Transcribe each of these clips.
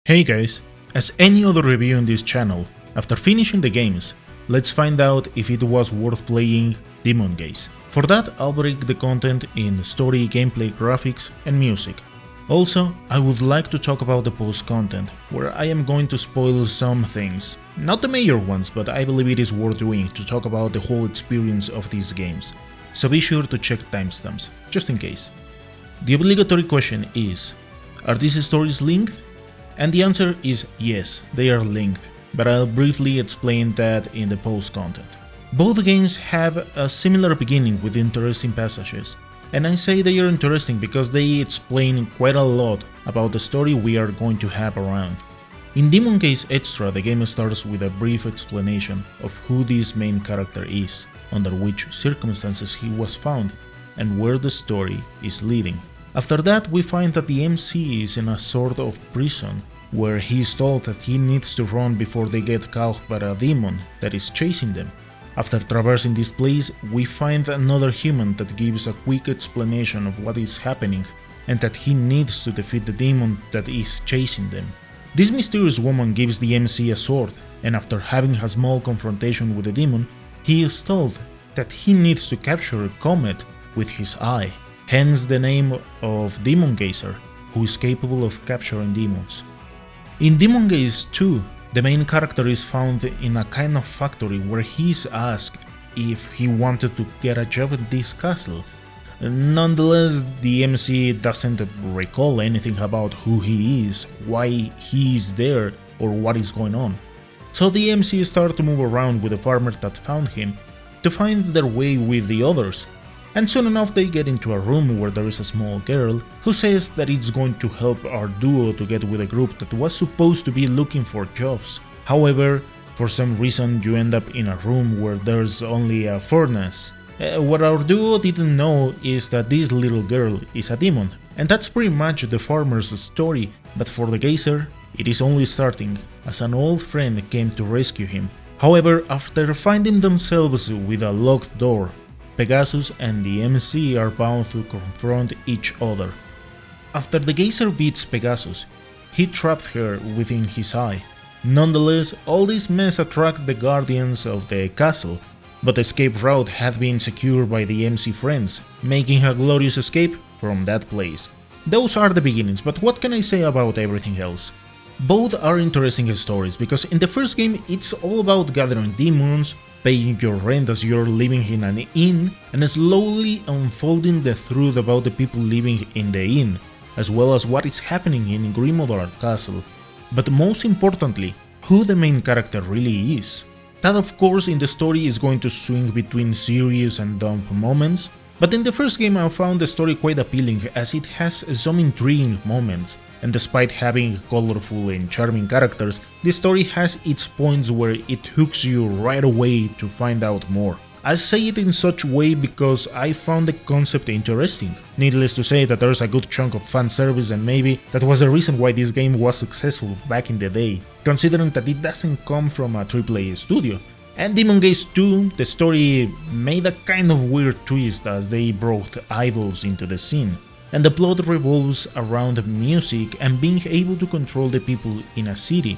Hey guys, as any other review on this channel, after finishing the games, let's find out if it was worth playing Demon Gaze. For that, I'll break the content in story, gameplay, graphics and music. Also, I would like to talk about the post-content, where I am going to spoil some things. Not the major ones, but I believe it is worth doing to talk about the whole experience of these games. So be sure to check timestamps, just in case. The obligatory question is, are these stories linked? And the answer is yes, they are linked, but I'll briefly explain that in the post-content. Both games have a similar beginning with interesting passages, and I say they are interesting because they explain quite a lot about the story we are going to have around. In Demon Gaze Extra, the game starts with a brief explanation of who this main character is, under which circumstances he was found, and where the story is leading. After that, we find that the MC is in a sort of prison, where he is told that he needs to run before they get caught by a demon that is chasing them. After traversing this place, we find another human that gives a quick explanation of what is happening, and that he needs to defeat the demon that is chasing them. This mysterious woman gives the MC a sword, and after having a small confrontation with the demon, he is told that he needs to capture a comet with his eye. Hence the name of Demon Gazer, who is capable of capturing demons. In Demon Gaze 2, the main character is found in a kind of factory where he is asked if he wanted to get a job in this castle. Nonetheless, the MC doesn't recall anything about who he is, why he is there, or what is going on. So the MC starts to move around with the farmer that found him to find their way with the others. And soon enough they get into a room where there is a small girl who says that it's going to help our duo to get with a group that was supposed to be looking for jobs. However, for some reason you end up in a room where there's only a furnace. What our duo didn't know is that this little girl is a demon, and that's pretty much the farmer's story, but for the Gazer, it is only starting, as an old friend came to rescue him. However, after finding themselves with a locked door, Pegasus and the MC are bound to confront each other. After the Gazer beats Pegasus, he trapped her within his eye. Nonetheless, all this mess attracted the guardians of the castle, but the escape route had been secured by the MC friends, making a glorious escape from that place. Those are the beginnings, but what can I say about everything else? Both are interesting stories, because in the first game it's all about gathering demons, paying your rent as you're living in an inn, and slowly unfolding the truth about the people living in the inn, as well as what is happening in Grimodar Castle. But most importantly, who the main character really is. That of course in the story is going to swing between serious and dumb moments, but in the first game I found the story quite appealing as it has some intriguing moments. And despite having colorful and charming characters, the story has its points where it hooks you right away to find out more. I say it in such a way because I found the concept interesting. Needless to say that there's a good chunk of fan service, and maybe that was the reason why this game was successful back in the day, considering that it doesn't come from a AAA studio. And Demon Gaze 2, the story made a kind of weird twist as they brought idols into the scene. And the plot revolves around music and being able to control the people in a city.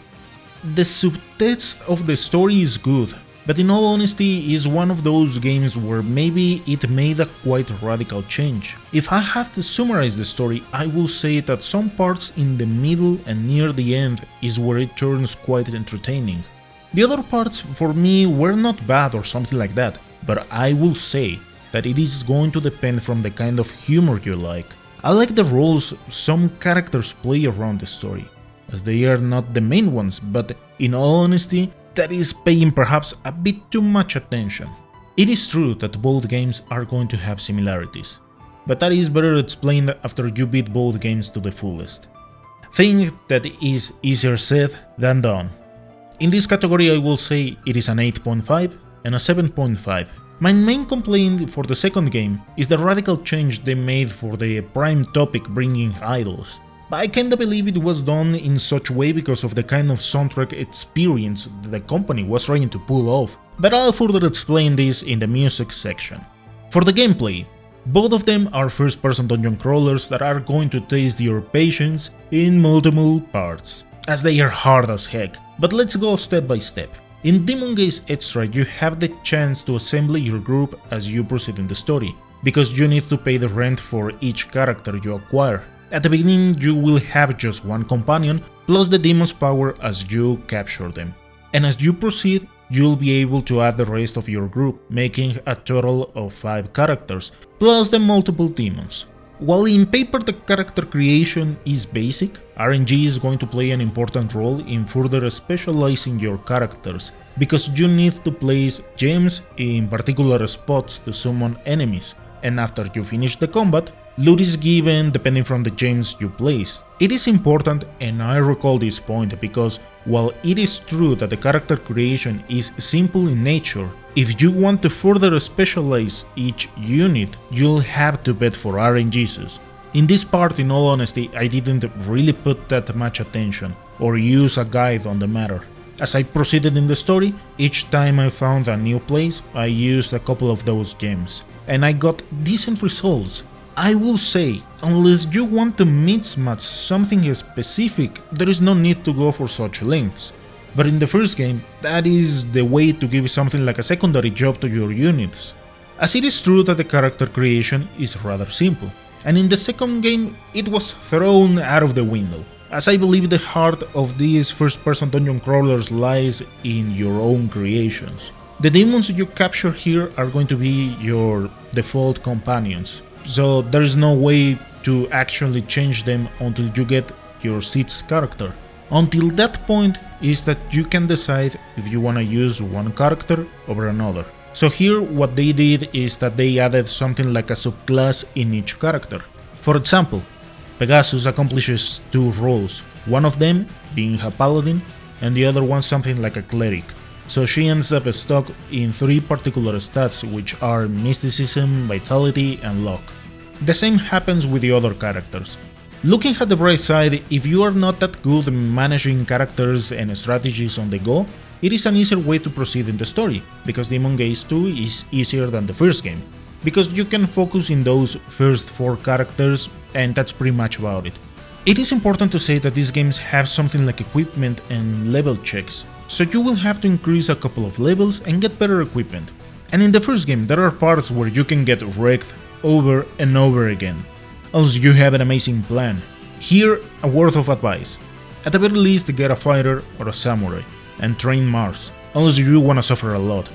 The subtext of the story is good, but in all honesty is one of those games where maybe it made a quite radical change. If I have to summarize the story, I will say that some parts in the middle and near the end is where it turns quite entertaining. The other parts for me were not bad or something like that, but I will say that it is going to depend from the kind of humor you like. I like the roles some characters play around the story, as they are not the main ones, but in all honesty, that is paying perhaps a bit too much attention. It is true that both games are going to have similarities, but that is better explained after you beat both games to the fullest. Think that is easier said than done. In this category I will say it is an 8.5 and a 7.5. My main complaint for the second game is the radical change they made for the prime topic, bringing idols. But I kinda believe it was done in such a way because of the kind of soundtrack experience the company was trying to pull off, but I'll further explain this in the music section. For the gameplay, both of them are first-person dungeon crawlers that are going to test your patience in multiple parts. as they are hard as heck. But let's go step by step. In Demon Gaze Extra you have the chance to assemble your group as you proceed in the story, because you need to pay the rent for each character you acquire. At the beginning you will have just one companion, plus the demon's power as you capture them. And as you proceed, you'll be able to add the rest of your group, making a total of 5 characters, plus the multiple demons. While in paper the character creation is basic, RNG is going to play an important role in further specializing your characters, because you need to place gems in particular spots to summon enemies, and after you finish the combat, loot is given depending from the gems you placed. It is important, and I recall this point because while it is true that the character creation is simple in nature, if you want to further specialize each unit, you'll have to bet for RNGs. In this part, in all honesty, I didn't really put that much attention or use a guide on the matter. As I proceeded in the story, each time I found a new place, I used a couple of those gems, and I got decent results. I will say, unless you want to mix-match something specific, there is no need to go for such lengths. But in the first game, that is the way to give something like a secondary job to your units, as it is true that the character creation is rather simple. And in the second game, it was thrown out of the window, as I believe the heart of these first-person dungeon crawlers lies in your own creations. The demons you capture here are going to be your default companions, so there is no way to actually change them until you get your 6th character. Until that point is that you can decide if you wanna use one character over another. So here what they did is that they added something like a subclass in each character. For example, Pegasus accomplishes 2 roles, one of them being a paladin and the other one something like a cleric. So she ends up stuck in 3 particular stats, which are mysticism, vitality and luck. The same happens with the other characters. Looking at the bright side, if you are not that good at managing characters and strategies on the go, it is an easier way to proceed in the story, because Demon Gaze 2 is easier than the first game, because you can focus in those first 4 characters and that's pretty much about it. It is important to say that these games have something like equipment and level checks, so you will have to increase a couple of levels and get better equipment. And in the first game there are parts where you can get wrecked over and over again, unless you have an amazing plan. Here, a word of advice: at the very least get a fighter or a samurai, and train Mars, unless you wanna suffer a lot,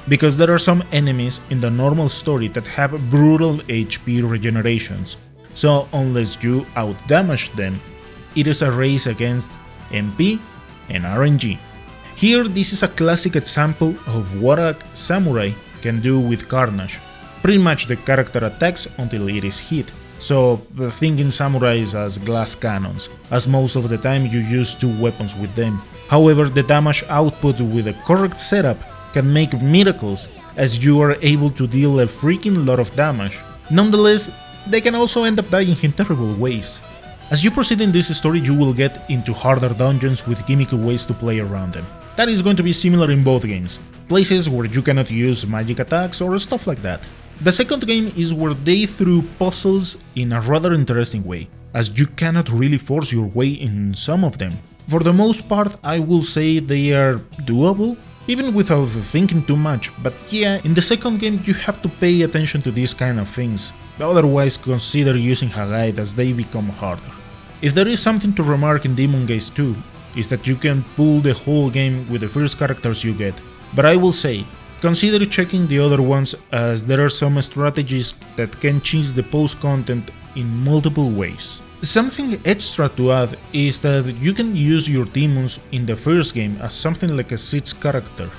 because there are some enemies in the normal story that have brutal HP regenerations, so unless you outdamage them, it is a race against MP and RNG. Here this is a classic example of what a samurai can do with Carnage. Pretty much the character attacks until it is hit, so think in samurais as glass cannons, as most of the time you use 2 weapons with them. However, the damage output with the correct setup can make miracles, as you are able to deal a freaking lot of damage. Nonetheless, they can also end up dying in terrible ways. As you proceed in this story, you will get into harder dungeons with gimmicky ways to play around them. That is going to be similar in both games, places where you cannot use magic attacks or stuff like that. The second game is where they threw puzzles in a rather interesting way, as you cannot really force your way in some of them. For the most part, I will say they are doable, even without thinking too much, but yeah, in the second game you have to pay attention to these kind of things, otherwise consider using a guide as they become harder. If there is something to remark in Demon Gaze 2, is that you can pull the whole game with the first characters you get, but I will say, consider checking the other ones, as there are some strategies that can change the post-content in multiple ways. Something extra to add is that you can use your demons in the first game as something like a 6th character.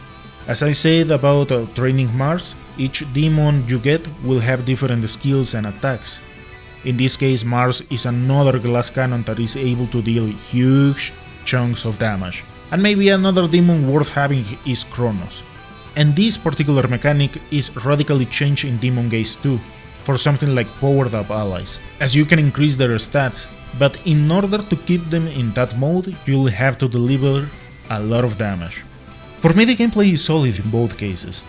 As I said about training Mars, each demon you get will have different skills and attacks. In this case, Mars is another glass cannon that is able to deal huge chunks of damage, and maybe another demon worth having is Kronos. And this particular mechanic is radically changed in Demon Gaze 2 for something like powered up allies, as you can increase their stats, but in order to keep them in that mode, you'll have to deliver a lot of damage. For me, the gameplay is solid in both cases,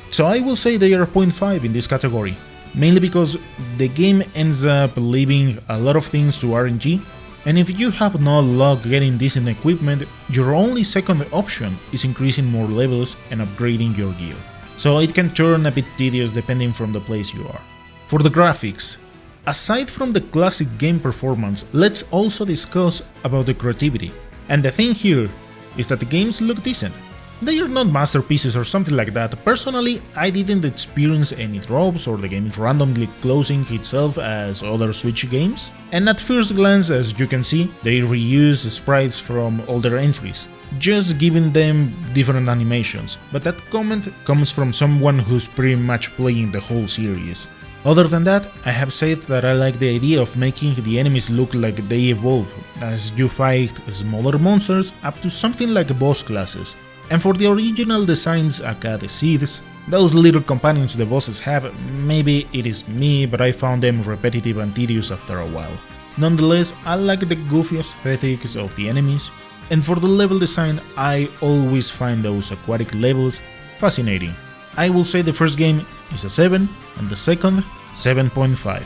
so I will say they are 0.5 in this category, mainly because the game ends up leaving a lot of things to RNG, And if you have no luck getting decent equipment, your only second option is increasing more levels and upgrading your gear. So it can turn a bit tedious depending from the place you are. For the graphics, aside from the classic game performance, let's also discuss about the creativity. And the thing here is that the games look decent. They are not masterpieces or something like that. Personally, I didn't experience any drops or the game randomly closing itself as other Switch games. And at first glance, as you can see, they reuse sprites from older entries, just giving them different animations. But that comment comes from someone who's pretty much playing the whole series. Other than that, I have said that I like the idea of making the enemies look like they evolve, as you fight smaller monsters up to something like boss classes. And for the original designs aka the Seeds, those little companions the bosses have, maybe it is me, but I found them repetitive and tedious after a while. Nonetheless, I like the goofy aesthetics of the enemies, and for the level design, I always find those aquatic levels fascinating. I will say the first game is a 7, and the second, 7.5.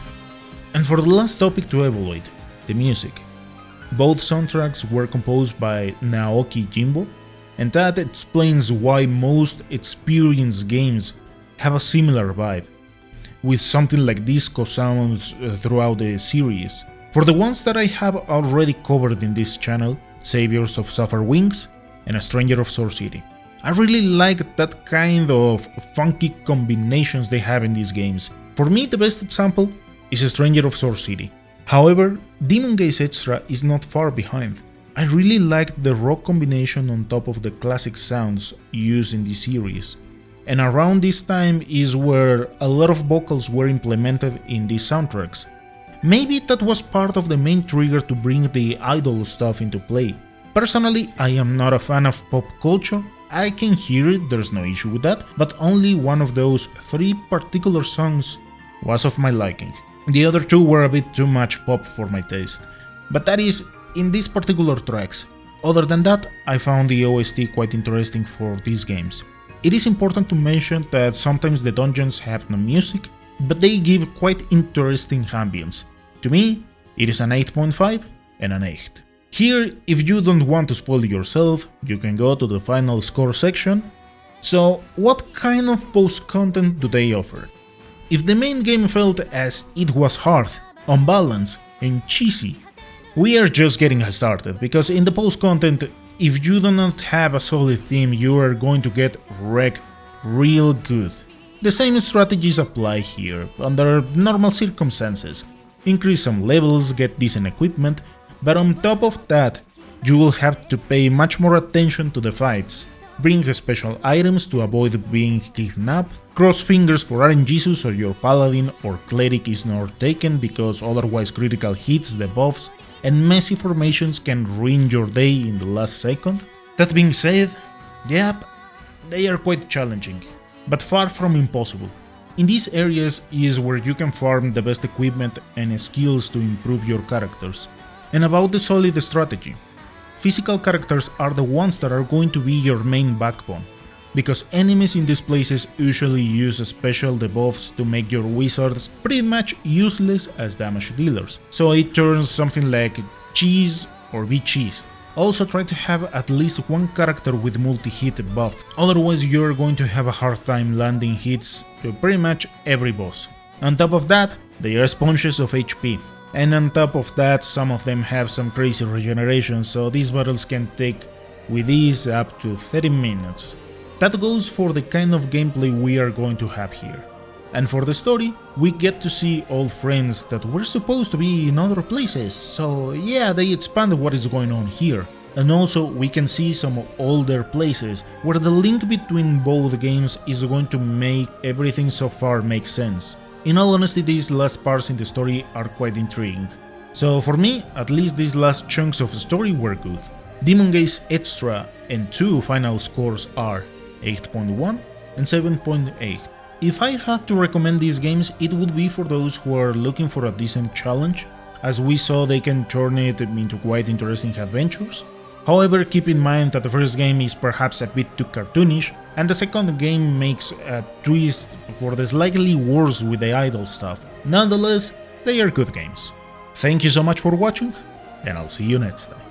And for the last topic to evaluate, the music. Both soundtracks were composed by Naoki Jimbo, and that explains why most experienced games have a similar vibe, with something like disco sounds throughout the series. For the ones that I have already covered in this channel, Saviors of Sapphire Wings and A Stranger of Sword City. I really like that kind of funky combinations they have in these games. For me, the best example is A Stranger of Sword City. However, Demon Gaze Extra is not far behind. I really liked the rock combination on top of the classic sounds used in this series. And around this time is where a lot of vocals were implemented in these soundtracks. Maybe that was part of the main trigger to bring the idol stuff into play. Personally, I am not a fan of pop culture. I can hear it, there's no issue with that, but only one of those 3 particular songs was of my liking. The other 2 were a bit too much pop for my taste. But that is in these particular tracks. Other than that, I found the OST quite interesting for these games. It is important to mention that sometimes the dungeons have no music, but they give quite interesting ambience. To me, it is an 8.5 and an 8. Here, if you don't want to spoil yourself, you can go to the final score section. So, what kind of post-content do they offer? If the main game felt as it was hard, unbalanced, and cheesy, we are just getting started, because in the post-content, if you do not have a solid team, you are going to get wrecked real good. The same strategies apply here, under normal circumstances. Increase some levels, get decent equipment, but on top of that, you will have to pay much more attention to the fights. Bring special items to avoid being kidnapped, cross fingers for RNG so your paladin or cleric is not taken because otherwise critical hits the buffs, and messy formations can ruin your day in the last second. That being said, yep, they are quite challenging, but far from impossible. In these areas is where you can farm the best equipment and skills to improve your characters. And about the solid strategy, physical characters are the ones that are going to be your main backbone, because enemies in these places usually use special debuffs to make your wizards pretty much useless as damage dealers, so it turns something like cheese or be cheesed. Also try to have at least one character with multi-hit buff, otherwise you're going to have a hard time landing hits to pretty much every boss. On top of that, they are sponges of HP. And on top of that, some of them have some crazy regeneration, so these battles can take with ease up to 30 minutes. That goes for the kind of gameplay we are going to have here. And for the story, we get to see old friends that were supposed to be in other places, so yeah, they expanded what is going on here. And also we can see some older places where the link between both games is going to make everything so far make sense. In all honesty, these last parts in the story are quite intriguing. So for me, at least these last chunks of story were good. Demon Gaze Extra and 2 final scores are 8.1 and 7.8. If I had to recommend these games, it would be for those who are looking for a decent challenge. As we saw, they can turn it into quite interesting adventures. However, keep in mind that the first game is perhaps a bit too cartoonish, and the second game makes a twist for the slightly worse with the idle stuff. Nonetheless, they are good games. Thank you so much for watching, and I'll see you next time.